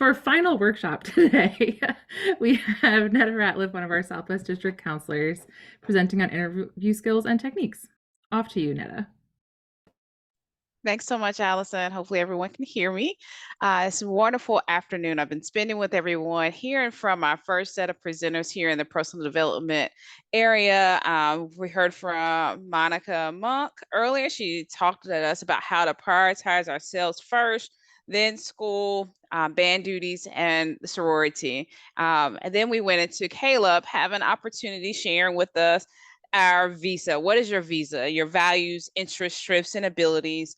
For our final workshop today, we have Netta Ratliff, one of our Southwest District counselors, presenting on interview skills and techniques. Off to you, Netta. Thanks so much, Allison. Hopefully everyone can hear me. It's a wonderful afternoon I've been spending with everyone, hearing from our first set of presenters here in the personal development area. We heard from Monica Monk earlier. She talked to us about how to prioritize ourselves first, then school, band duties, and the sorority. And then we went into Caleb, having opportunity sharing with us our visa. What is your visa? Your values, interests, strengths, and abilities.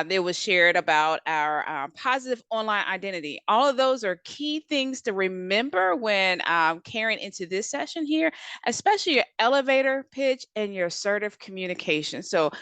It was shared about our positive online identity. All of those are key things to remember when carrying into this session here, especially your elevator pitch and your assertive communication. So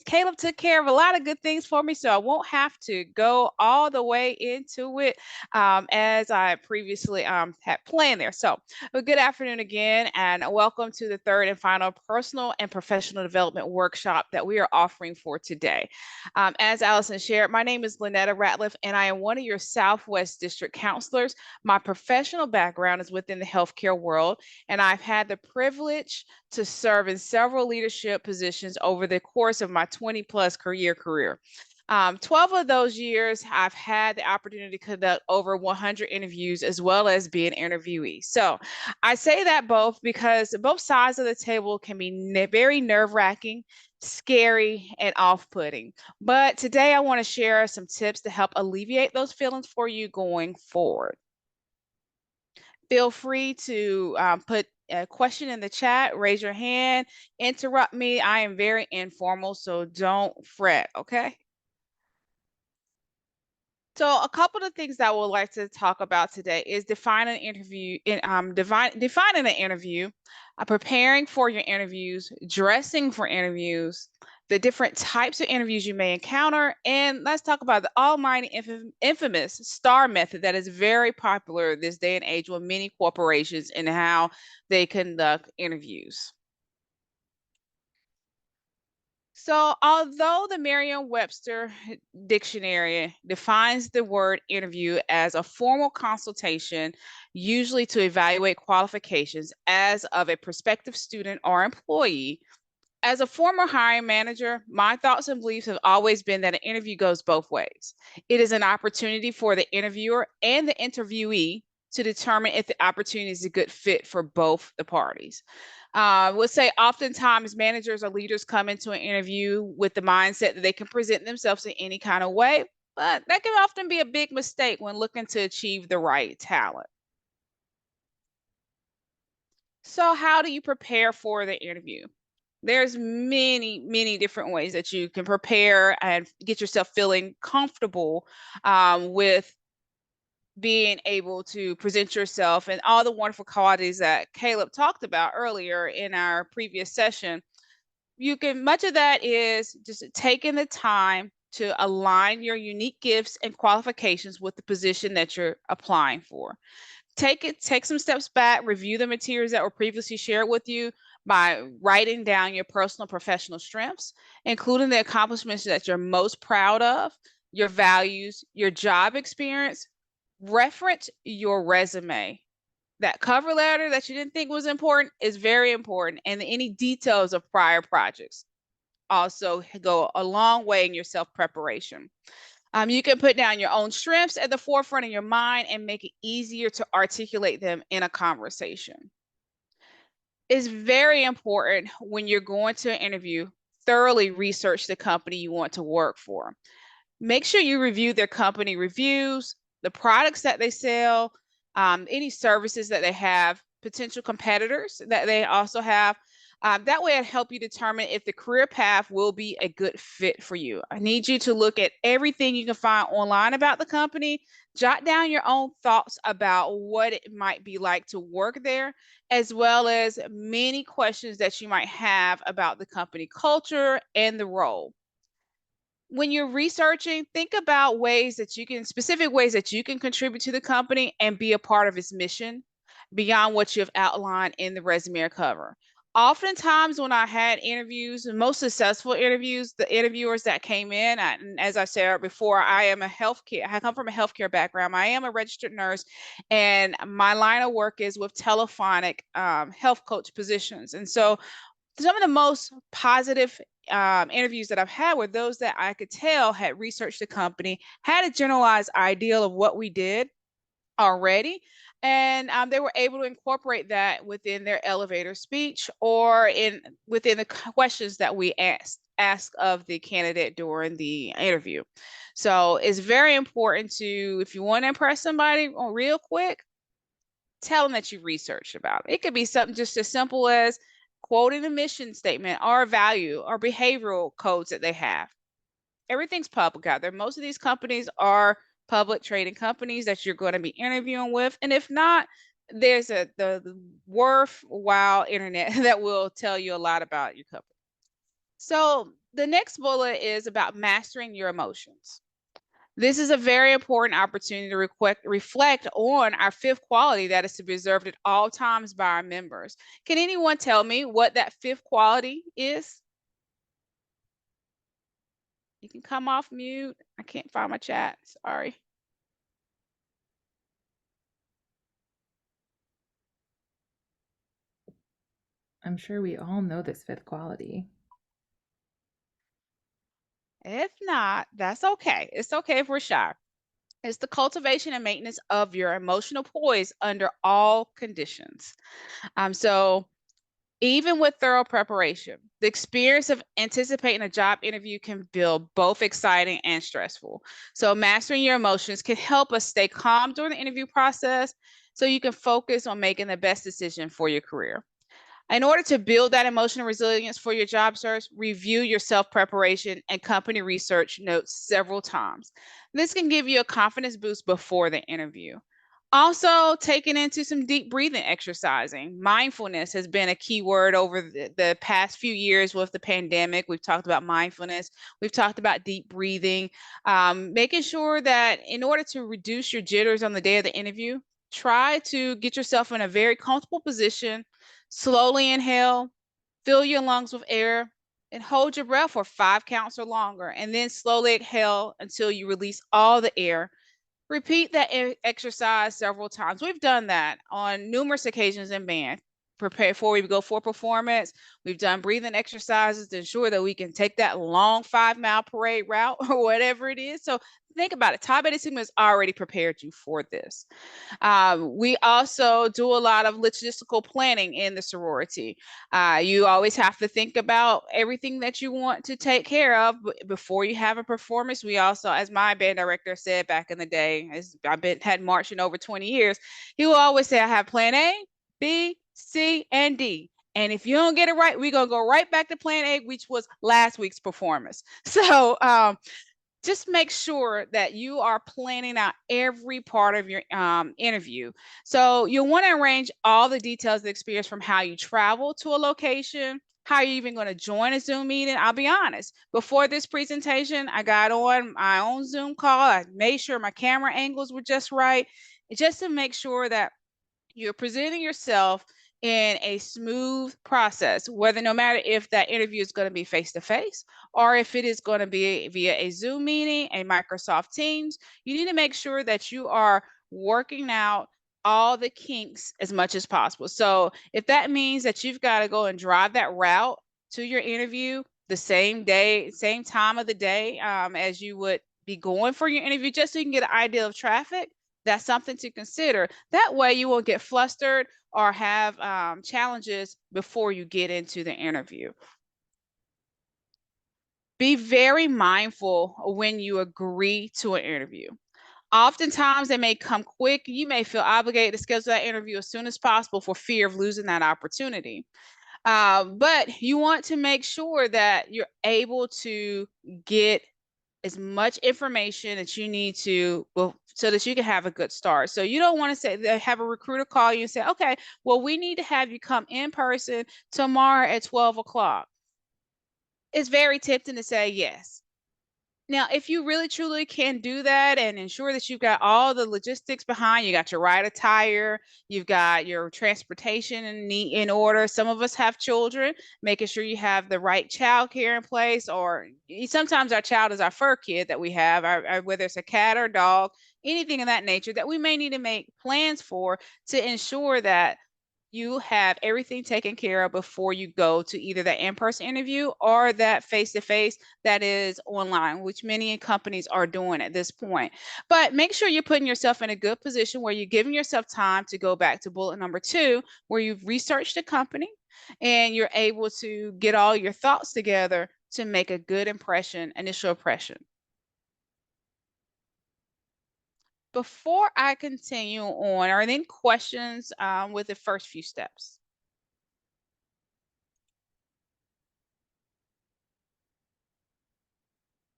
Caleb took care of a lot of good things for me, so I won't have to go all the way into it as I previously had planned there. So, well, good afternoon again, and welcome to the third and final personal and professional development workshop that we are offering for today. As Allison shared, my name is Linnetta Ratliff, and I am one of your Southwest District counselors. My professional background is within the healthcare world, and I've had the privilege to serve in several leadership positions over the course of my 20 plus career. 12 of those years, I've had the opportunity to conduct over 100 interviews as well as be an interviewee. So I say that both because both sides of the table can be very nerve wracking, scary, and off putting. But today I want to share some tips to help alleviate those feelings for you going forward. Feel free to put a question in the chat, raise your hand, interrupt me. I am very informal, so don't fret, okay? So a couple of things that I would like to talk about today is defining an interview, preparing for your interviews, dressing for interviews, the different types of interviews you may encounter, and let's talk about the almighty infamous STAR method that is very popular this day and age with many corporations and how they conduct interviews. So, although the Merriam-Webster dictionary defines the word interview as a formal consultation, usually to evaluate qualifications as of a prospective student or employee, as a former hiring manager, my thoughts and beliefs have always been that an interview goes both ways. It is an opportunity for the interviewer and the interviewee to determine if the opportunity is a good fit for both the parties. I would say oftentimes managers or leaders come into an interview with the mindset that they can present themselves in any kind of way, but that can often be a big mistake when looking to achieve the right talent. So, how do you prepare for the interview? There's many different ways that you can prepare and get yourself feeling comfortable with being able to present yourself and all the wonderful qualities that Caleb talked about earlier in our previous session. Much of that is just taking the time to align your unique gifts and qualifications with the position that you're applying for. Take some steps back, review the materials that were previously shared with you by writing down your personal professional strengths, including the accomplishments that you're most proud of, your values, your job experience. Reference your resume. That cover letter that you didn't think was important is very important, and any details of prior projects also go a long way in your self-preparation. You can put down your own strengths at the forefront of your mind and make it easier to articulate them in a conversation. It's very important when you're going to an interview, thoroughly research the company you want to work for. Make sure you review their company reviews, the products that they sell, any services that they have, potential competitors that they also have. That way, it'll help you determine if the career path will be a good fit for you. I need you to look at everything you can find online about the company, jot down your own thoughts about what it might be like to work there, as well as many questions that you might have about the company culture and the role. When you're researching, think about specific ways that you can contribute to the company and be a part of its mission beyond what you've outlined in the resume or cover. Oftentimes when I had interviews, the most successful interviews, the interviewers that came in, and as I said before, I come from a healthcare background. I am a registered nurse, and my line of work is with telephonic health coach positions. And so some of the most positive interviews that I've had were those that I could tell had researched the company, had a generalized idea of what we did already, and they were able to incorporate that within their elevator speech or in within the questions that we ask of the candidate during the interview. So it's very important to, if you want to impress somebody real quick, tell them that you researched about it. It could be something just as simple as quoting a mission statement or a value or behavioral codes that they have. Everything's public out there. Most of these companies are public trading companies that you're going to be interviewing with. And if not, there's the worthwhile internet that will tell you a lot about your company. So the next bullet is about mastering your emotions. This is a very important opportunity to reflect on our fifth quality that is to be observed at all times by our members. Can anyone tell me what that fifth quality is? You can come off mute. I can't find my chat. Sorry. I'm sure we all know this fifth quality. If not, that's okay. It's okay if we're shy. It's the cultivation and maintenance of your emotional poise under all conditions. So even with thorough preparation, the experience of anticipating a job interview can feel both exciting and stressful. So mastering your emotions can help us stay calm during the interview process so you can focus on making the best decision for your career. In order to build that emotional resilience for your job search, review your self-preparation and company research notes several times. This can give you a confidence boost before the interview. Also, taking into some deep breathing exercising. Mindfulness has been a key word over the past few years with the pandemic. We've talked about mindfulness. We've talked about deep breathing, making sure that in order to reduce your jitters on the day of the interview, try to get yourself in a very comfortable position. Slowly inhale, fill your lungs with air, and hold your breath for 5 counts or longer. And then slowly exhale until you release all the air. Repeat that exercise several times. We've done that on numerous occasions in band. Prepare before we go for performance. We've done breathing exercises to ensure that we can take that long 5-mile parade route or whatever it is. So think about it. Tau beta sigma has already prepared you for this. We also do a lot of logistical planning in the sorority. You always have to think about everything that you want to take care of before you have a performance. We also, as my band director said back in the day, as I've had marching over 20 years, he will always say, I have plan A, B, C, and D. And if you don't get it right, we're going to go right back to plan A, which was last week's performance. So just make sure that you are planning out every part of your interview. So you'll want to arrange all the details of the experience, from how you travel to a location, how you're even going to join a Zoom meeting. I'll be honest, before this presentation, I got on my own Zoom call. I made sure my camera angles were just right, just to make sure that you're presenting yourself in a smooth process, whether no matter if that interview is going to be face to face or if it is going to be via a Zoom meeting, a Microsoft Teams. You need to make sure that you are working out all the kinks as much as possible. So if that means that you've got to go and drive that route to your interview the same day, same time of the day as you would be going for your interview, just so you can get an idea of traffic, that's something to consider. That way you won't get flustered or have challenges before you get into the interview. Be very mindful when you agree to an interview. Oftentimes they may come quick. You may feel obligated to schedule that interview as soon as possible for fear of losing that opportunity. But you want to make sure that you're able to get as much information that you need to, well, so that you can have a good start. So you don't want to say, have a recruiter call you and say, okay, well, we need to have you come in person tomorrow at 12 o'clock. It's very tempting to say yes. Now, if you really truly can do that and ensure that you've got all the logistics behind, you got your right attire, you've got your transportation in order. Some of us have children, making sure you have the right child care in place, or sometimes our child is our fur kid that we have, whether it's a cat or a dog, anything of that nature that we may need to make plans for to ensure that you have everything taken care of before you go to either the in-person interview or that face-to-face that is online, which many companies are doing at this point. But make sure you're putting yourself in a good position where you're giving yourself time to go back to bullet number 2, where you've researched the company and you're able to get all your thoughts together to make a good initial impression. Before I continue on, are there any questions with the first few steps?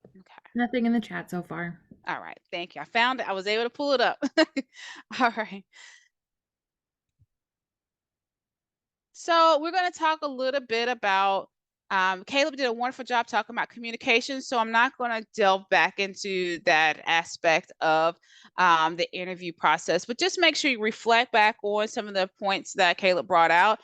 Okay. Nothing in the chat so far. All right. Thank you. I found it. I was able to pull it up. All right. So we're going to talk a little bit about, Caleb did a wonderful job talking about communication. So I'm not going to delve back into that aspect of the interview process, but just make sure you reflect back on some of the points that Caleb brought out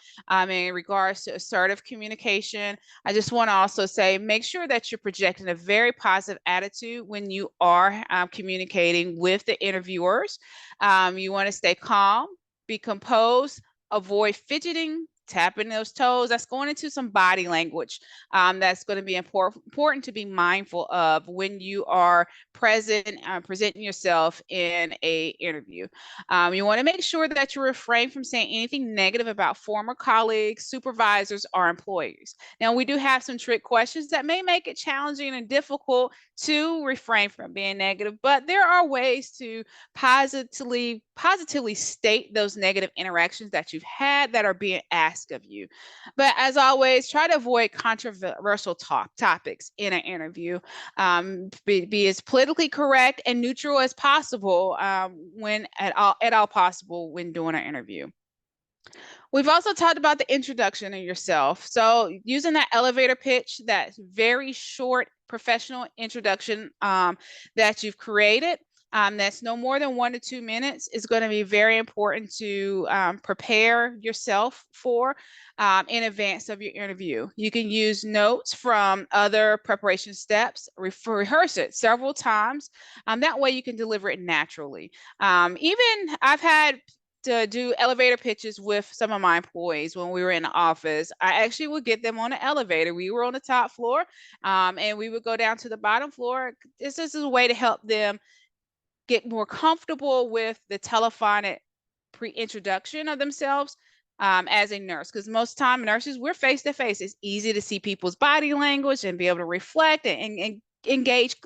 in regards to assertive communication. I just want to also say, make sure that you're projecting a very positive attitude when you are communicating with the interviewers. You want to stay calm, be composed, avoid fidgeting, tapping those toes. That's going into some body language. That's going to be important to be mindful of when you are presenting yourself in a interview. You want to make sure that you refrain from saying anything negative about former colleagues, supervisors, or employees. Now, we do have some trick questions that may make it challenging and difficult to refrain from being negative, but there are ways to positively state those negative interactions that you've had that are being asked of you. But as always, try to avoid controversial topics in an interview. Be as politically correct and neutral as possible when at all possible when doing an interview. We've also talked about the introduction of yourself. So using that elevator pitch, that very short professional introduction that you've created, that's no more than 1 to 2 minutes, is going to be very important to prepare yourself for in advance of your interview. You can use notes from other preparation steps, rehearse it several times. That way you can deliver it naturally. Even I've had to do elevator pitches with some of my employees when we were in the office. I actually would get them on the elevator. We were on the top floor, and we would go down to the bottom floor. This is a way to help them get more comfortable with the telephonic pre-introduction of themselves as a nurse. Because most time nurses, we're face to face. It's easy to see people's body language and be able to reflect and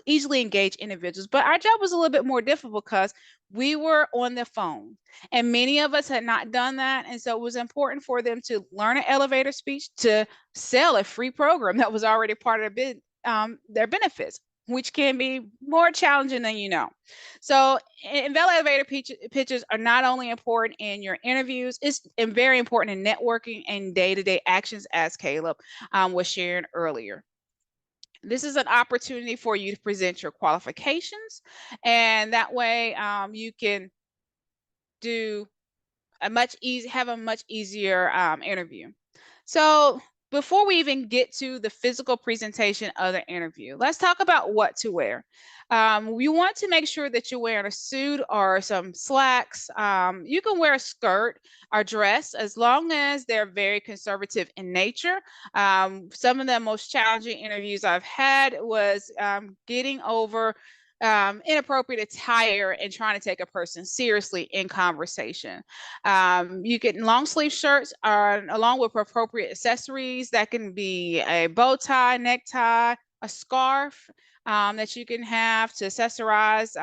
easily engage individuals. But our job was a little bit more difficult because we were on the phone and many of us had not done that. And so it was important for them to learn an elevator speech to sell a free program that was already part of their benefits, which can be more challenging than you know. So elevator pitches are not only important in your interviews, it's very important in networking and day-to-day actions, as Caleb was sharing earlier. This is an opportunity for you to present your qualifications, and that way you can have a much easier interview. So before we even get to the physical presentation of the interview, let's talk about what to wear. You want to make sure that you're wearing a suit or some slacks. You can wear a skirt or dress as long as they're very conservative in nature. Some of the most challenging interviews I've had was getting over inappropriate attire and trying to take a person seriously in conversation. You get long sleeve shirts along with appropriate accessories. That can be a bow tie, necktie, a scarf that you can have to accessorize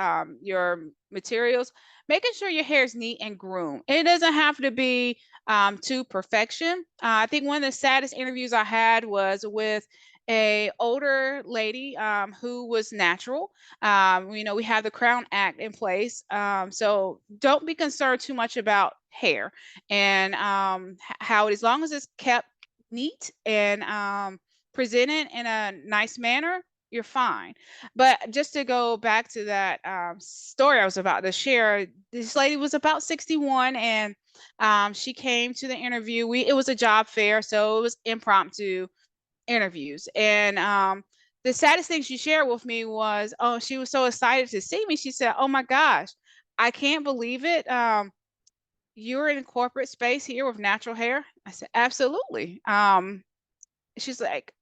your materials. Making sure your hair is neat and groomed. It doesn't have to be to perfection. I think one of the saddest interviews I had was with a older lady who was natural. We have the Crown Act in place, so don't be concerned too much about hair and how it, as long as it's kept neat and presented in a nice manner, you're fine. But just to go back to that story I was about to share, this lady was about 61, and she came to the interview. It was a job fair, so it was impromptu interviews. And the saddest thing she shared with me was, oh, she was so excited to see me. She said, "Oh my gosh, I can't believe it. You're in corporate space here with natural hair." I said, "Absolutely." She's like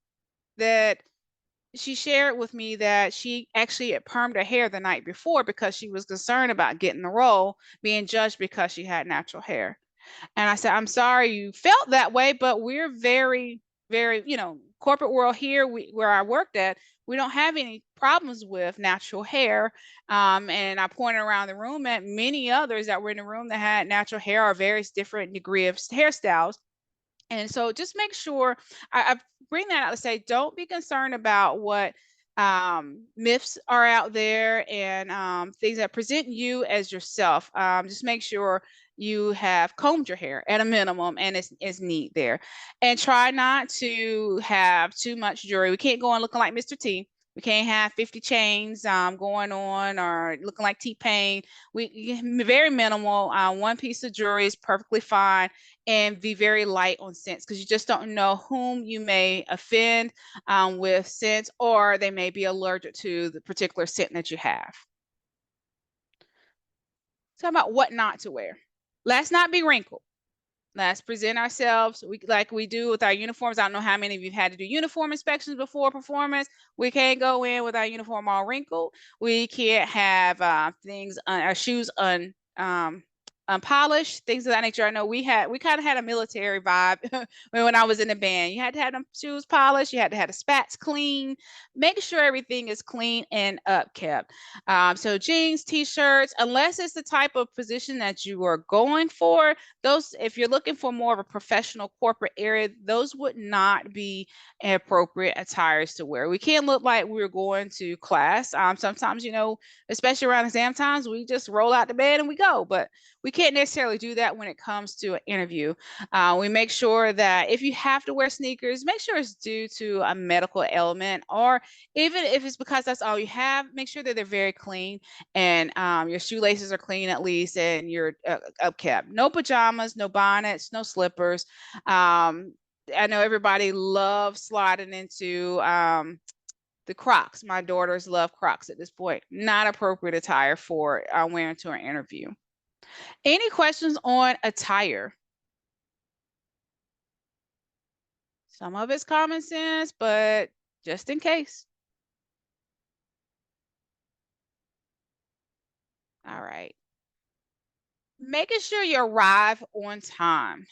that. She shared with me that she actually had permed her hair the night before because she was concerned about getting the role, being judged because she had natural hair. And I said, "I'm sorry you felt that way, but we're very, very, corporate world here, where I worked at, we don't have any problems with natural hair." And I pointed around the room at many others that were in the room that had natural hair or various different degree of hairstyles. And so just make sure I bring that out to say, don't be concerned about what myths are out there and things that present you as yourself. Just make sure you have combed your hair at a minimum and it's neat there. And try not to have too much jewelry. We can't go on looking like Mr. T. We can't have 50 chains going on or looking like T-Pain. We very minimal. One piece of jewelry is perfectly fine, and be very light on scents because you just don't know whom you may offend with scents, or they may be allergic to the particular scent that you have. Talk about what not to wear. Let's not be wrinkled. Let's present ourselves like we do with our uniforms. I don't know how many of you have had to do uniform inspections before performance. We can't go in with our uniform all wrinkled. We can't have our shoes unpolished, things of that nature. I know we kind of had a military vibe when I was in the band. You had to have them shoes polished. You had to have the spats clean. Make sure everything is clean and upkept. So jeans, t-shirts, unless it's the type of position that you are going for, those, if you're looking for more of a professional corporate area, those would not be appropriate attires to wear. We can't look like we're going to class. Sometimes, especially around exam times, we just roll out the bed and we go, but we can't necessarily do that when it comes to an interview. We make sure that if you have to wear sneakers, make sure it's due to a medical ailment, or even if it's because that's all you have, make sure that they're very clean and your shoelaces are clean at least, and you're upkept. No pajamas, no bonnets, no slippers. I know everybody loves sliding into the Crocs. My daughters love Crocs at this point. Not appropriate attire for wearing to an interview. Any questions on attire? Some of it's common sense, but just in case. All right. Making sure you arrive on time.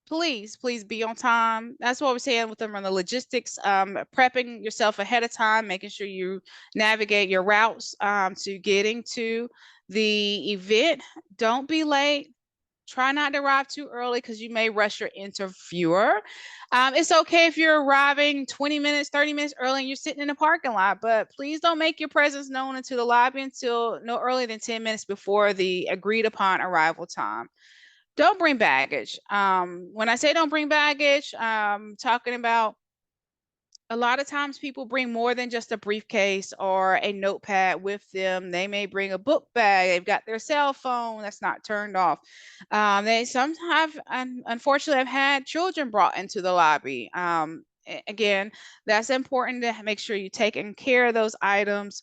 Please be on time. That's what we're saying with them on the logistics, prepping yourself ahead of time, making sure you navigate your routes to getting to the event. Don't be late. Try not to arrive too early because you may rush your interviewer. It's okay if you're arriving 20 minutes, 30 minutes early and you're sitting in the parking lot, but please don't make your presence known into the lobby until no earlier than 10 minutes before the agreed upon arrival time. Don't bring baggage. When I say don't bring baggage, I'm talking about a lot of times people bring more than just a briefcase or a notepad with them. They may bring a book bag. They've got their cell phone that's not turned off. They sometimes, unfortunately, have had children brought into the lobby. Again, that's important to make sure you're taking care of those items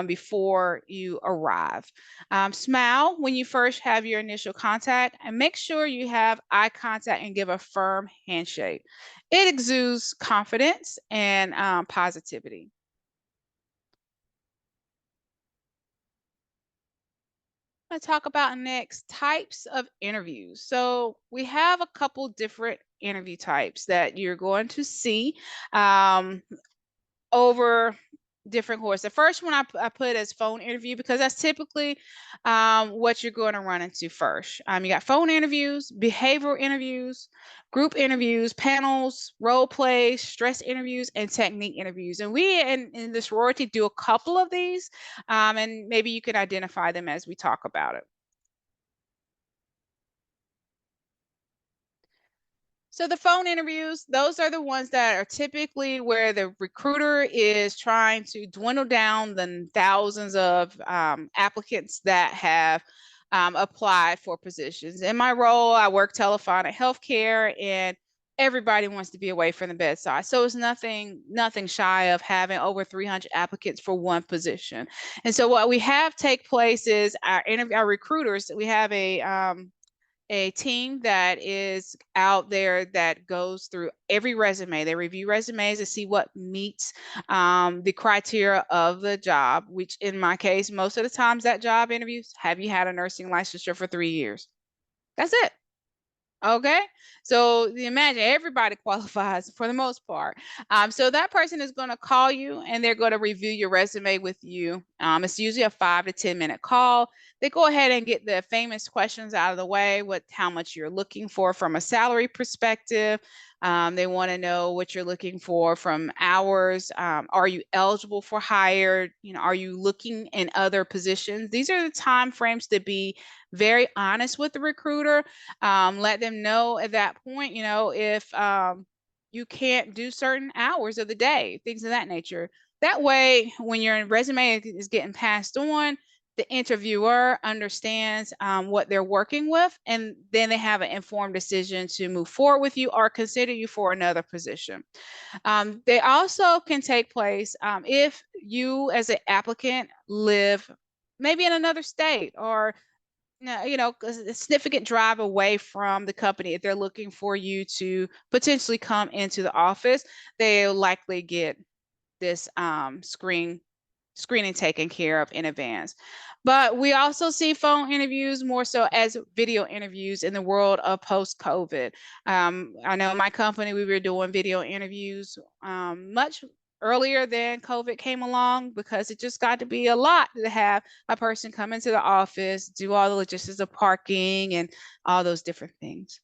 before you arrive. Smile when you first have your initial contact, and make sure you have eye contact and give a firm handshake. It exudes confidence and positivity. I'm going to talk about next types of interviews. So we have a couple different interview types that you're going to see over different courses. The first one I put as phone interview because that's typically what you're going to run into first. You got phone interviews, behavioral interviews, group interviews, panels, role plays, stress interviews, and technique interviews. And we in the sorority do a couple of these, and maybe you can identify them as we talk about it. So the phone interviews, those are the ones that are typically where the recruiter is trying to dwindle down the thousands of applicants that have applied for positions. In my role, I work telephonic healthcare, and everybody wants to be away from the bedside. So it's nothing shy of having over 300 applicants for one position. And so what we have take place is our recruiters, we have a team that is out there that goes through every resume. They review resumes to see what meets the criteria of the job, which in my case, most of the times that job interviews, have you had a nursing licensure for 3 years? That's it. Okay, so imagine everybody qualifies for the most part. So that person is going to call you and they're going to review your resume with you. It's usually a 5 to 10 minute call. They go ahead and get the famous questions out of the way, how much you're looking for from a salary perspective. They want to know what you're looking for from hours. Are you eligible for hire? Are you looking in other positions? These are the time frames to be very honest with the recruiter. Let them know at that point, if you can't do certain hours of the day, things of that nature. That way, when your resume is getting passed on, the interviewer understands what they're working with, and then they have an informed decision to move forward with you or consider you for another position. They also can take place if you, as an applicant, live maybe in another state or a significant drive away from the company. If they're looking for you to potentially come into the office, they'll likely get this screening taken care of in advance. But we also see phone interviews more so as video interviews in the world of post-COVID. I know my company, we were doing video interviews much earlier than COVID came along, because it just got to be a lot to have a person come into the office, do all the logistics of parking and all those different things.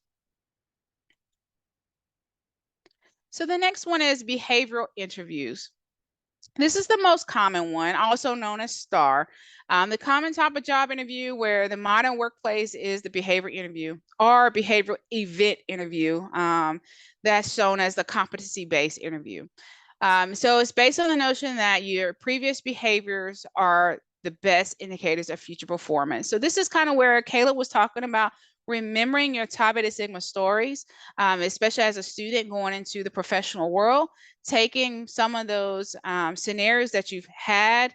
So the next one is behavioral interviews. This is the most common one, also known as STAR. The common type of job interview where the modern workplace is the behavior interview or behavioral event interview. That's shown as the competency-based interview. So it's based on the notion that your previous behaviors are the best indicators of future performance. So this is kind of where Caleb was talking about remembering your Tau Beta Sigma stories, especially as a student going into the professional world, taking some of those scenarios that you've had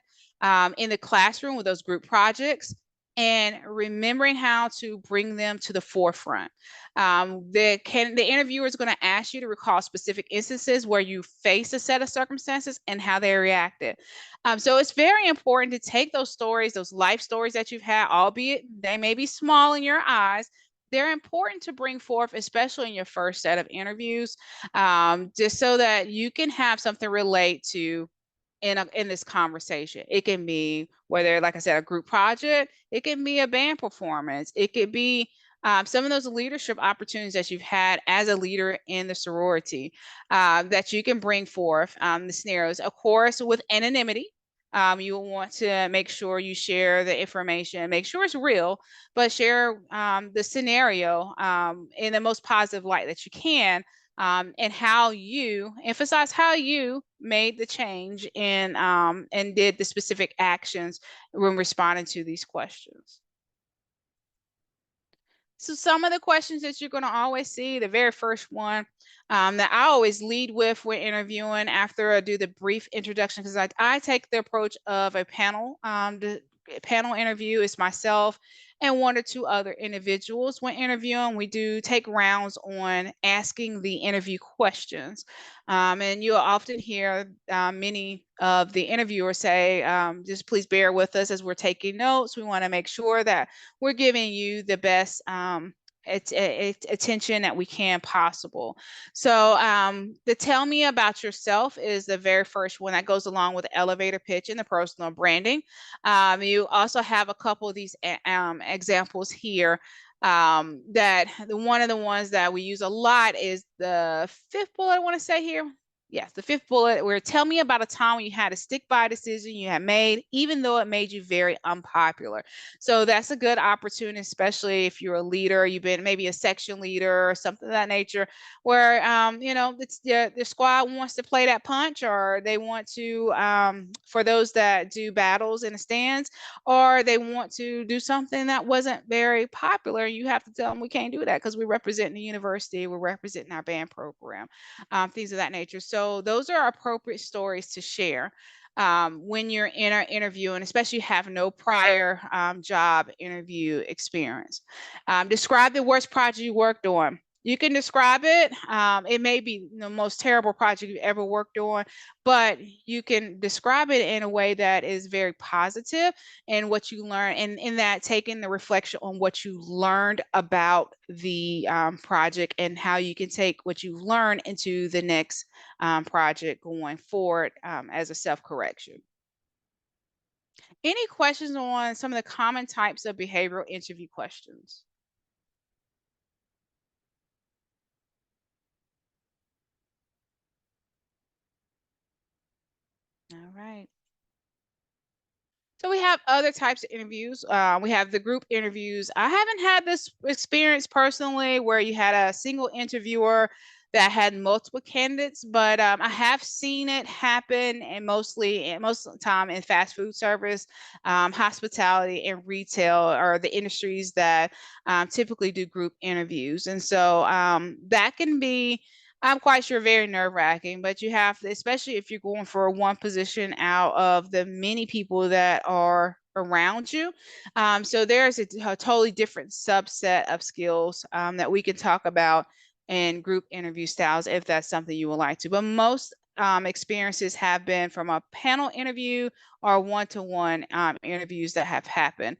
in the classroom with those group projects and remembering how to bring them to the forefront. The interviewer is going to ask you to recall specific instances where you face a set of circumstances and how they reacted. So it's very important to take those stories, those life stories that you've had, albeit they may be small in your eyes. They're important to bring forth, especially in your first set of interviews, just so that you can have something relate to in this conversation. It can be, whether, like I said, a group project, it can be a band performance, it could be some of those leadership opportunities that you've had as a leader in the sorority that you can bring forth the scenarios. Of course, with anonymity, you will want to make sure you share the information, make sure it's real, but share the scenario in the most positive light that you can, and how you emphasize how you made the change and did the specific actions when responding to these questions. So some of the questions that you're going to always see, the very first one that I always lead with when interviewing after I do the brief introduction, because I take the approach of a panel. The panel interview is myself and one or two other individuals. When interviewing, we do take rounds on asking the interview questions. And you'll often hear many of the interviewers say, just please bear with us as we're taking notes. We want to make sure that we're giving you the best attention that we can possible. So the tell me about yourself is the very first one that goes along with the elevator pitch and the personal branding. You also have a couple of these examples here that one of the ones that we use a lot is the fifth bullet I want to say here. Yes, the fifth bullet, where tell me about a time when you had to stick by a decision you had made, even though it made you very unpopular. So that's a good opportunity, especially if you're a leader, you've been maybe a section leader or something of that nature, where it's the squad wants to play that punch, or they want to, for those that do battles in the stands, or they want to do something that wasn't very popular. You have to tell them we can't do that because we're representing the university, we're representing our band program, things of that nature. So those are appropriate stories to share when you're in an interview, and especially have no prior job interview experience. Describe the worst project you worked on. You can describe it. It may be the most terrible project you've ever worked on, but you can describe it in a way that is very positive and what you learn, and in that taking the reflection on what you learned about the project and how you can take what you've learned into the next project going forward as a self-correction. Any questions on some of the common types of behavioral interview questions? All right. So we have other types of interviews. We have the group interviews. I haven't had this experience personally where you had a single interviewer that had multiple candidates, but I have seen it happen, and most of the time in fast food service, hospitality, and retail are the industries that typically do group interviews. And so that can be, I'm quite sure, very nerve-wracking, but you have to, especially if you're going for one position out of the many people that are around you. So there's a totally different subset of skills that we can talk about in group interview styles if that's something you would like to. But most experiences have been from a panel interview or one-to-one interviews that have happened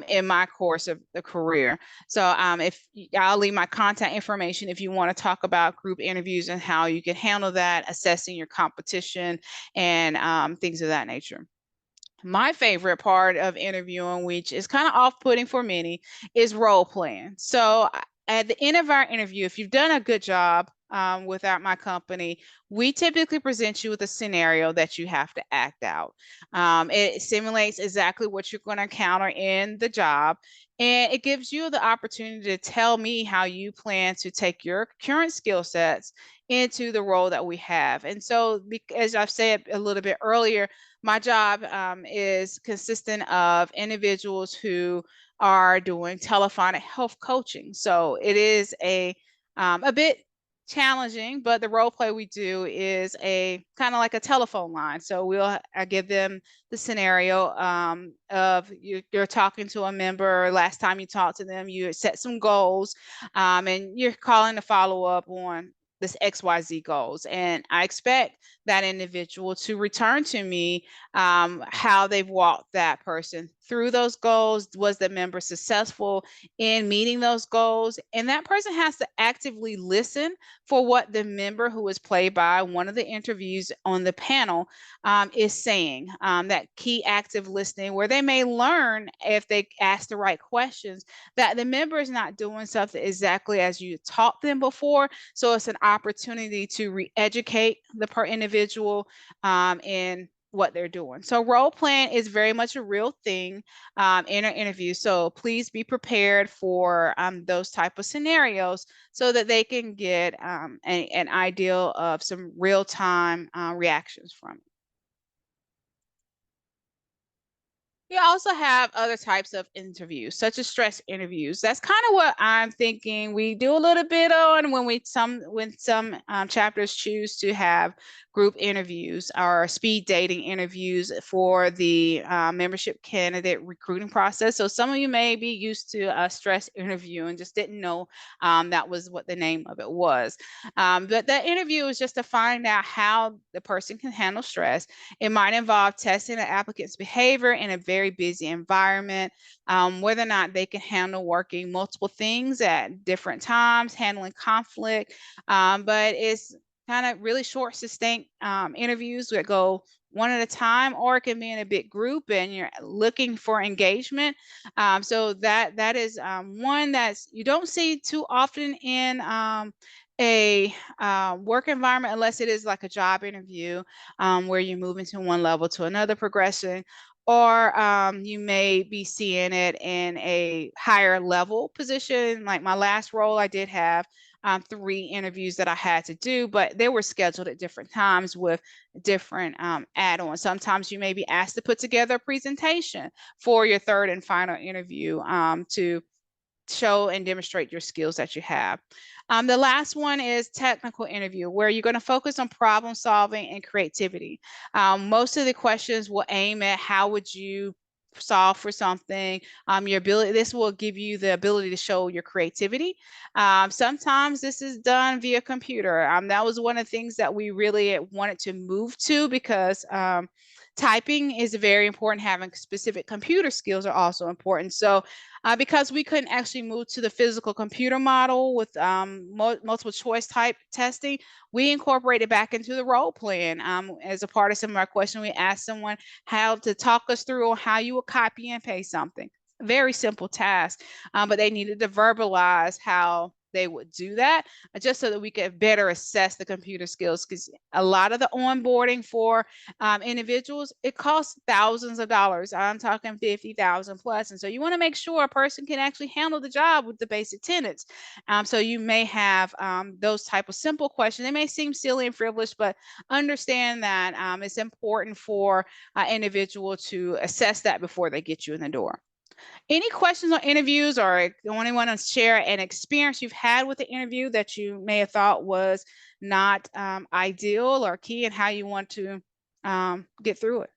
in my course of the career. So if I'll leave my contact information if you want to talk about group interviews and how you can handle that, assessing your competition, and things of that nature. My favorite part of interviewing, which is kind of off-putting for many, is role playing. So at the end of our interview, if you've done a good job without my company, we typically present you with a scenario that you have to act out. It simulates exactly what you're going to encounter in the job, and it gives you the opportunity to tell me how you plan to take your current skill sets into the role that we have. And so, as I've said a little bit earlier, my job is consistent of individuals who are doing telephonic health coaching. So it is a bit challenging, but the role play we do is a kind of like a telephone line. So I give them the scenario of you're talking to a member. Last time you talked to them, you set some goals, and you're calling to follow up on this XYZ goals. And I expect that individual to return to me how they've walked that person through those goals. Was the member successful in meeting those goals? And that person has to actively listen for what the member who was played by one of the interviews on the panel is saying. That key active listening, where they may learn if they ask the right questions that the member is not doing something exactly as you taught them before. So it's an opportunity to re-educate the per individual in what they're doing. So role playing is very much a real thing in an interview. So please be prepared for those type of scenarios so that they can get an ideal of some real-time reactions from it. We also have other types of interviews, such as stress interviews. That's kind of what I'm thinking we do a little bit on when some chapters choose to have group interviews or speed dating interviews for the membership candidate recruiting process. So some of you may be used to a stress interview and just didn't know that was what the name of it was. But that interview is just to find out how the person can handle stress. It might involve testing the applicant's behavior in a very busy environment, whether or not they can handle working multiple things at different times, handling conflict. But it's kind of really short, succinct interviews that go one at a time, or it can be in a big group and you're looking for engagement. So that is one that's you don't see too often in a work environment, unless it is like a job interview where you're moving to one level to another progression, or you may be seeing it in a higher level position. Like my last role, I did have 3 interviews that I had to do, but they were scheduled at different times with different add-ons. Sometimes you may be asked to put together a presentation for your third and final interview to show and demonstrate your skills that you have. The last one is technical interview, where you're going to focus on problem solving and creativity. Most of the questions will aim at how would you solve for something, your ability. This will give you the ability to show your creativity. Sometimes this is done via computer. That was one of the things that we really wanted to move to, because typing is very important. Having specific computer skills are also important. So because we couldn't actually move to the physical computer model with multiple choice type testing, we incorporated back into the role playing. As a part of some of our questions, we asked someone how to talk us through how you would copy and paste something. Very simple task, but they needed to verbalize how they would do that, just so that we could better assess the computer skills, because a lot of the onboarding for individuals, it costs thousands of dollars. I'm talking 50,000 plus. And so you want to make sure a person can actually handle the job with the basic tenets. So you may have those type of simple questions. They may seem silly and frivolous, but understand that it's important for an individual to assess that before they get you in the door. Any questions on interviews, or anyone want to share an experience you've had with the interview that you may have thought was not ideal or key, and how you want to get through it?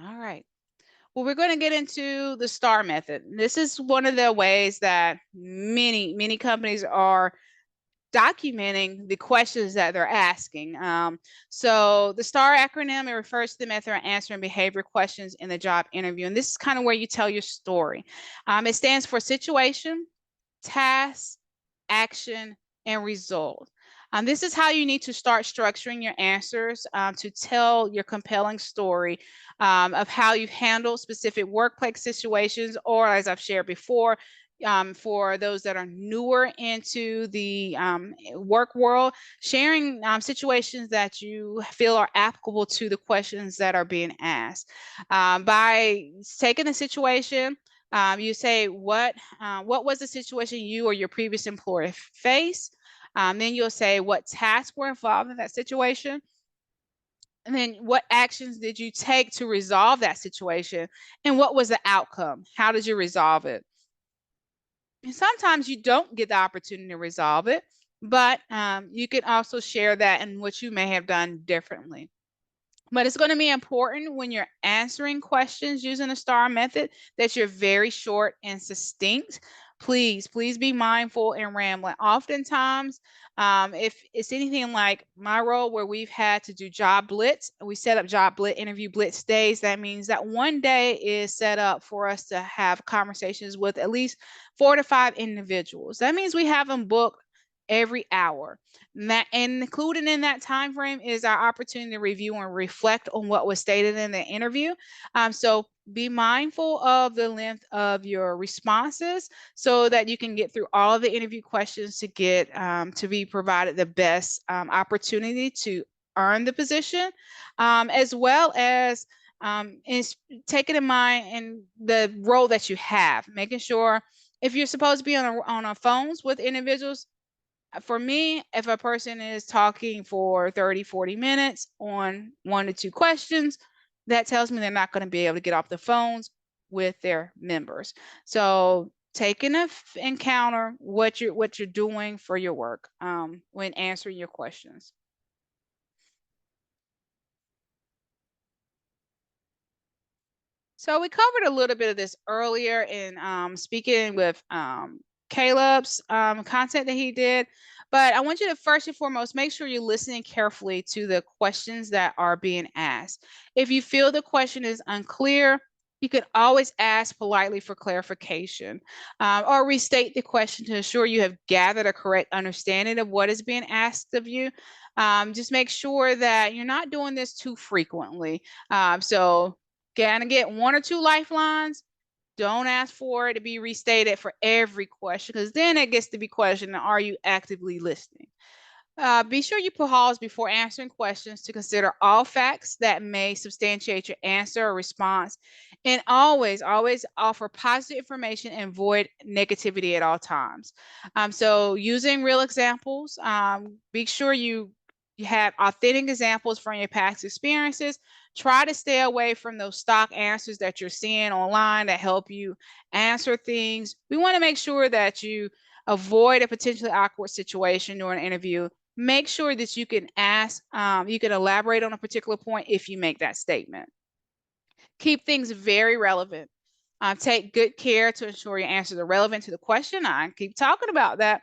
All right. Well, we're going to get into the STAR method. This is one of the ways that many companies are documenting the questions that they're asking. So the STAR acronym, it refers to the method of answering behavior questions in the job interview. And this is kind of where you tell your story. It stands for situation, task, action, and result. This is how you need to start structuring your answers to tell your compelling story of how you've handled specific workplace situations, or as I've shared before, for those that are newer into the work world, sharing situations that you feel are applicable to the questions that are being asked. By taking a situation, you say what was the situation you or your previous employer faced. Then you'll say what tasks were involved in that situation. And then what actions did you take to resolve that situation? And what was the outcome? How did you resolve it? And sometimes you don't get the opportunity to resolve it, but you can also share that and what you may have done differently. But it's going to be important when you're answering questions using the STAR method that you're very short and succinct. Please be mindful and rambling. Oftentimes, if it's anything like my role where we've had to do job blitz, we set up job blitz, interview blitz days. That means that one day is set up for us to have conversations with at least 4 to 5 individuals. That means we have them booked every hour. And included in that time frame is our opportunity to review and reflect on what was stated in the interview. So be mindful of the length of your responses so that you can get through all of the interview questions to get to be provided the best opportunity to earn the position, as well as is taking in mind in the role that you have, making sure if you're supposed to be on a phones with individuals. For me, if a person is talking for 30, 40 minutes on 1 to 2 questions, that tells me they're not going to be able to get off the phones with their members. So take into encounter what you're doing for your work when answering your questions. So we covered a little bit of this earlier in speaking with Caleb's content that he did. But I want you to first and foremost make sure you're listening carefully to the questions that are being asked. If you feel the question is unclear, You can always ask politely for clarification, or restate the question to ensure you have gathered a correct understanding of what is being asked of you. Just make sure that you're not doing this too frequently. So gonna get one or two lifelines. Don't ask for it to be restated for every question, because then it gets to be questioned, are you actively listening? Be sure you pause before answering questions to consider all facts that may substantiate your answer or response. And always offer positive information and avoid negativity at all times. So using real examples, be sure you have authentic examples from your past experiences. Try to stay away from those stock answers that you're seeing online that help you answer things. We want to make sure that you avoid a potentially awkward situation during an interview. Make sure that you can ask, you can elaborate on a particular point if you make that statement. Keep things very relevant. Take good care to ensure your answers are relevant to the question. I keep talking about that.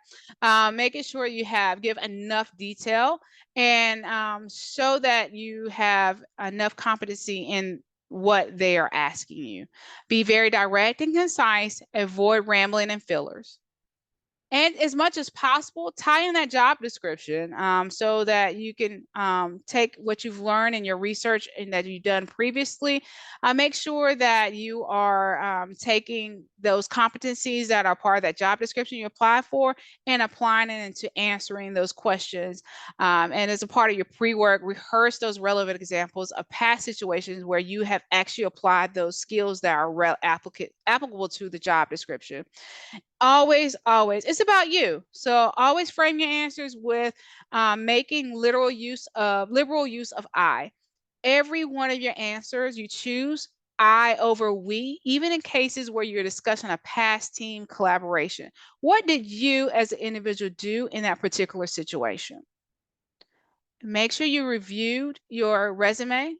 Making sure you give enough detail and show that you have enough competency in what they are asking you. Be very direct and concise. Avoid rambling and fillers. And as much as possible, tie in that job description so that you can take what you've learned in your research and that you've done previously. Make sure that you are taking those competencies that are part of that job description you apply for and applying it into answering those questions. And as a part of your pre-work, rehearse those relevant examples of past situations where you have actually applied those skills that are applicable to the job description. Always, it's about you. So always frame your answers with making liberal use of I. Every one of your answers you choose I over we, even in cases where you're discussing a past team collaboration. What did you as an individual do in that particular situation? Make sure you reviewed your resume,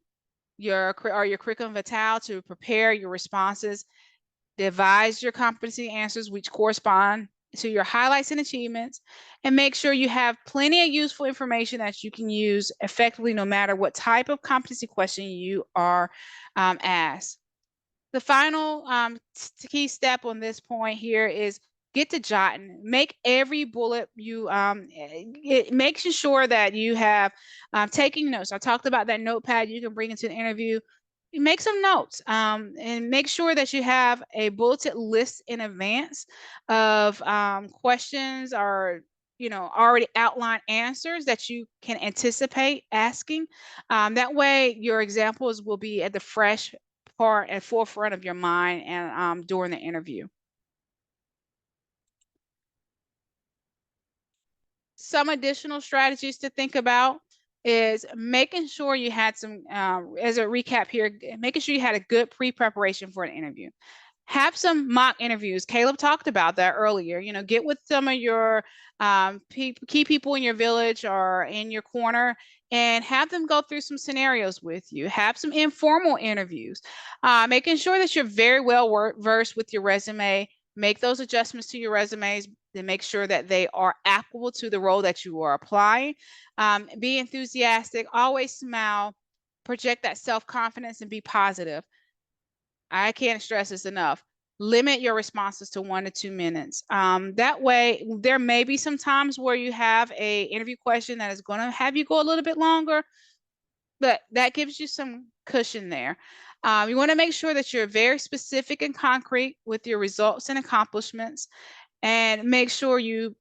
your curriculum vitae to prepare your responses. Devise your competency answers which correspond to your highlights and achievements, and make sure you have plenty of useful information that you can use effectively no matter what type of competency question you are asked. The final key step on this point here is get to jotting. Make every bullet making sure that you have taking notes. I talked about that notepad you can bring into the interview. Make some notes and make sure that you have a bulleted list in advance of questions or already outlined answers that you can anticipate asking. That way your examples will be at the fresh part and forefront of your mind and during the interview. Some additional strategies to think about is making sure you had some, as a recap here, making sure you had a good pre-preparation for an interview. Have some mock interviews. Caleb talked about that earlier. Get with some of your key people in your village or in your corner and have them go through some scenarios with you. Have some informal interviews, making sure that you're very well versed with your resume. Make those adjustments to your resumes to make sure that they are applicable to the role that you are applying. Be enthusiastic, always smile, project that self-confidence and be positive. I can't stress this enough. Limit your responses to 1 to 2 minutes. That way, there may be some times where you have a interview question that is going to have you go a little bit longer, but that gives you some cushion there. You want to make sure that you're very specific and concrete with your results and accomplishments, and make sure you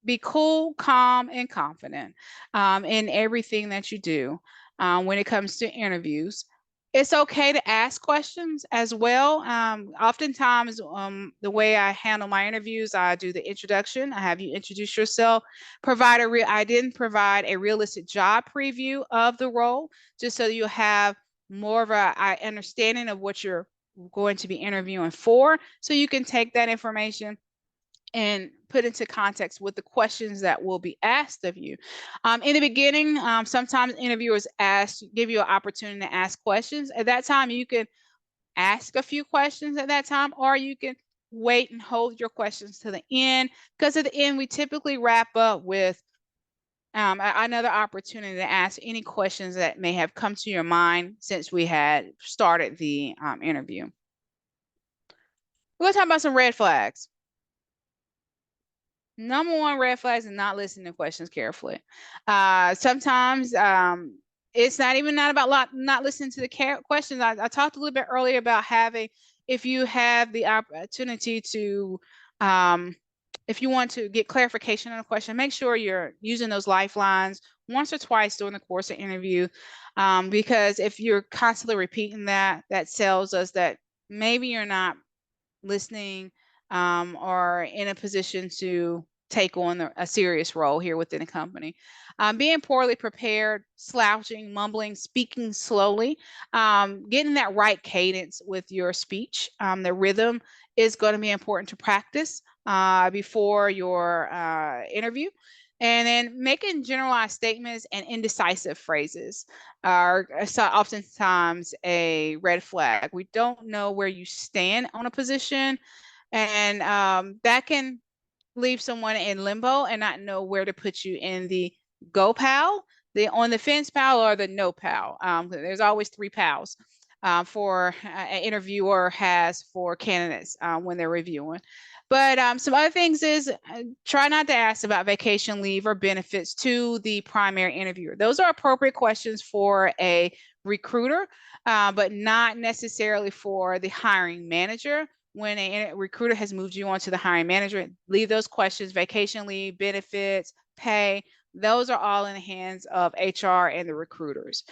be cool, calm, and confident in everything that you do when it comes to interviews. It's okay to ask questions as well. Oftentimes, the way I handle my interviews, I do the introduction. I have you introduce yourself. I didn't provide a realistic job preview of the role, just so you have more of a understanding of what you're going to be interviewing for, so you can take that information and put into context with the questions that will be asked of you. In the beginning, sometimes interviewers give you an opportunity to ask questions. At that time, you can ask a few questions at that time, or you can wait and hold your questions to the end, because at the end, we typically wrap up with another opportunity to ask any questions that may have come to your mind since we had started the interview. We're gonna talk about some red flags. Number one red flags is not listening to questions carefully. Sometimes it's not about not listening to the questions. I talked a little bit earlier about if you have the opportunity to, if you want to get clarification on a question, make sure you're using those lifelines once or twice during the course of interview, because if you're constantly repeating that, that tells us that maybe you're not listening, or in a position to take on a serious role here within the company. Being poorly prepared, slouching, mumbling, speaking slowly, getting that right cadence with your speech. The rhythm is going to be important to practice before your interview. And then making generalized statements and indecisive phrases are oftentimes a red flag. We don't know where you stand on a position, and that can leave someone in limbo and not know where to put you in the go pal, the on the fence pal, or the no pal. There's always three pals for an interviewer has for candidates when they're reviewing. But some other things is try not to ask about vacation leave or benefits to the primary interviewer. Those are appropriate questions for a recruiter, but not necessarily for the hiring manager. When a recruiter has moved you on to the hiring manager, leave those questions, vacation leave, benefits, pay, those are all in the hands of HR and the recruiters.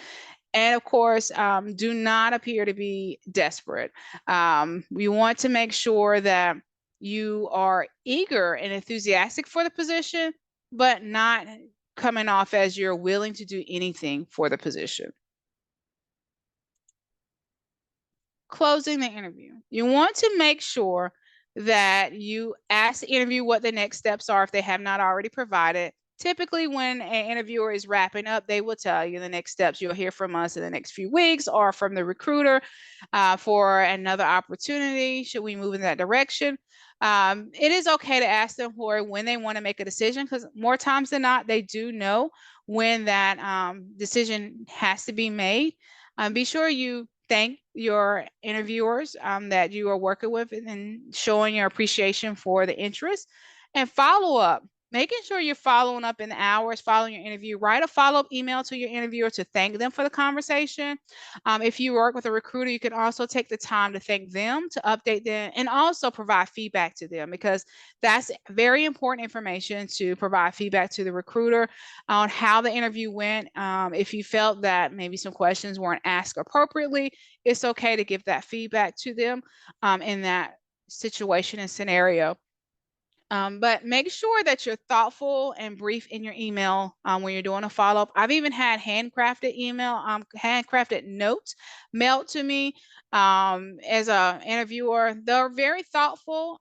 And of course, do not appear to be desperate. We want to make sure that you are eager and enthusiastic for the position, but not coming off as you're willing to do anything for the position. Closing the interview. You want to make sure that you ask the interview what the next steps are if they have not already provided. Typically, when an interviewer is wrapping up, they will tell you the next steps. You'll hear from us in the next few weeks or from the recruiter for another opportunity. Should we move in that direction? It is okay to ask them for when they want to make a decision, because more times than not, they do know when that decision has to be made. Be sure you thank your interviewers that you are working with, and showing your appreciation for the interest. And follow up, making sure you're following up in the hours following your interview. Write a follow-up email to your interviewer to thank them for the conversation. If you work with a recruiter, you can also take the time to thank them, to update them, and also provide feedback to them, because that's very important information to provide feedback to the recruiter on how the interview went. If you felt that maybe some questions weren't asked appropriately, it's okay to give that feedback to them in that situation and scenario. But make sure that you're thoughtful and brief in your email when you're doing a follow-up. I've even had handcrafted handcrafted notes mailed to me as an interviewer. They're very thoughtful,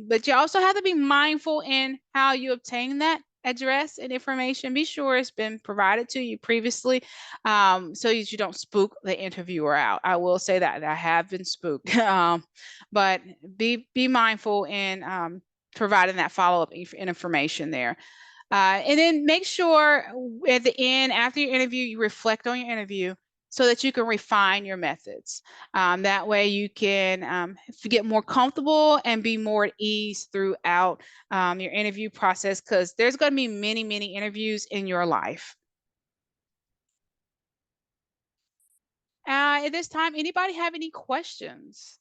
but you also have to be mindful in how you obtain that address and information. Be sure it's been provided to you previously, so that you don't spook the interviewer out. I will say that I have been spooked, but be mindful in providing that follow-up information there. And then make sure at the end, after your interview, you reflect on your interview so that you can refine your methods. That way you can get more comfortable and be more at ease throughout your interview process, because there's going to be many, many interviews in your life. At this time, anybody have any questions?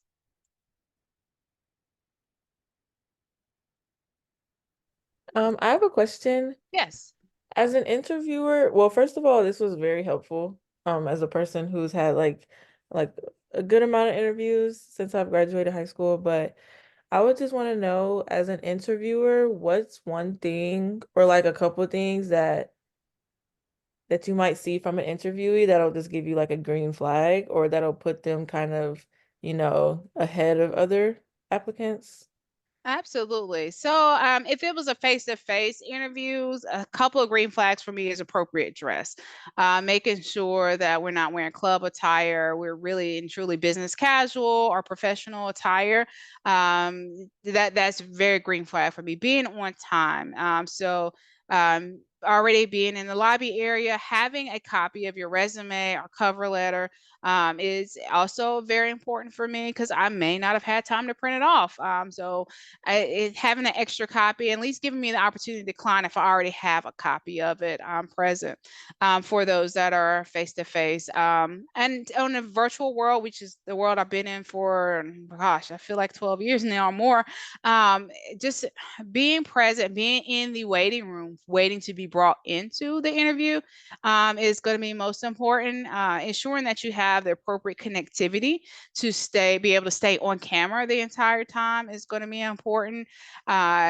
I have a question. Yes. As an interviewer, well, first of all, this was very helpful. As a person who's had like a good amount of interviews since I've graduated high school, but I would just want to know, as an interviewer, what's one thing or like a couple things that you might see from an interviewee that'll just give you like a green flag, or that'll put them kind of, ahead of other applicants? Absolutely. So, if it was a face-to-face interviews, a couple of green flags for me is appropriate dress. Making sure that we're not wearing club attire, we're really and truly business casual or professional attire. That's very green flag for me. Being on time. So, already being in the lobby area, having a copy of your resume or cover letter is also very important for me because I may not have had time to print it off. So having an extra copy, at least giving me the opportunity to decline if I already have a copy of it present for those that are face to face. And on the virtual world, which is the world I've been in for, gosh, I feel like 12 years now or more, just being present, being in the waiting room, waiting to be brought into the interview is going to be most important. Ensuring that you have the appropriate connectivity to be able to stay on camera the entire time is going to be important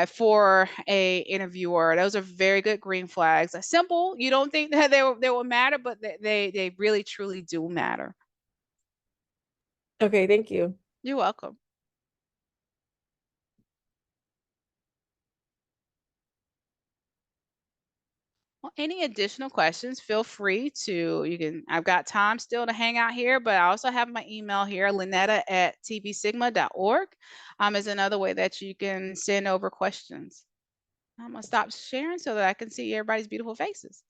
for a interviewer. Those are very good green flags. Simple. You don't think that they will matter, but they really truly do matter. Okay, thank you. You're welcome. Well, any additional questions, feel free to, I've got time still to hang out here, but I also have my email here, linnetta@tvsigma.org, is another way that you can send over questions. I'm gonna stop sharing so that I can see everybody's beautiful faces.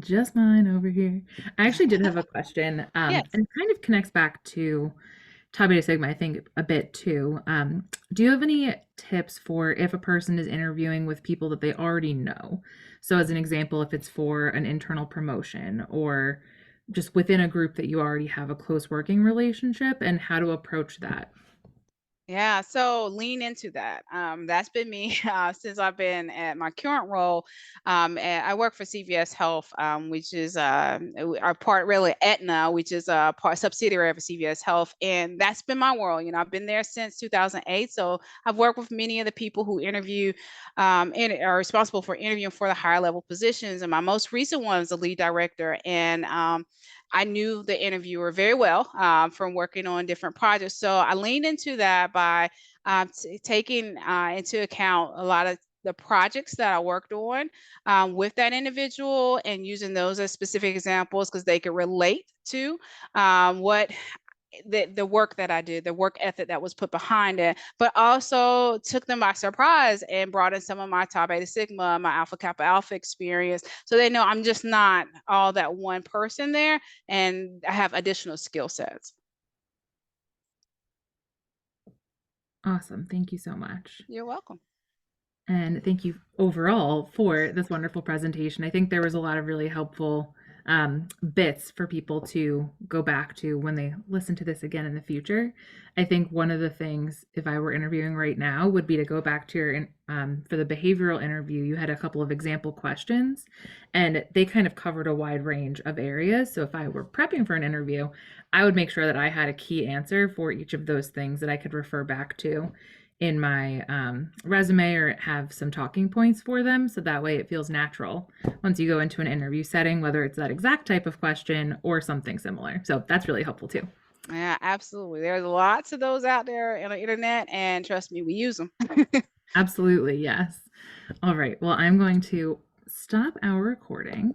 Just mine over here. I actually did have a question, Yes. and it kind of connects back to Tau Beta Sigma, I think, a bit too. Do you have any tips for if a person is interviewing with people that they already know? So, as an example, if it's for an internal promotion or just within a group that you already have a close working relationship, and how to approach that? Yeah, so lean into that. That's been me since I've been at my current role. And I work for CVS Health, which is our part really Aetna, which is a part subsidiary of CVS Health, and that's been my world. I've been there since 2008, so I've worked with many of the people who interview and are responsible for interviewing for the higher level positions. And my most recent one is the lead director, and I knew the interviewer very well from working on different projects. So I leaned into that by taking into account a lot of the projects that I worked on with that individual and using those as specific examples because they could relate to what the work that I did, the work ethic that was put behind it, but also took them by surprise and brought in some of my Tau Beta Sigma, my Alpha Kappa Alpha experience. So they know I'm just not all that one person there and I have additional skill sets. Awesome. Thank you so much. You're welcome. And thank you overall for this wonderful presentation. I think there was a lot of really helpful bits for people to go back to when they listen to this again in the future. I think one of the things, if I were interviewing right now, would be to go back to your, for the behavioral interview, you had a couple of example questions and they kind of covered a wide range of areas. So if I were prepping for an interview, I would make sure that I had a key answer for each of those things that I could refer back to in my resume or have some talking points for them. So that way it feels natural once you go into an interview setting, whether it's that exact type of question or something similar. So that's really helpful too. Yeah, absolutely. There's lots of those out there on the internet, and trust me, we use them. Absolutely, yes. All right. Well, I'm going to stop our recording.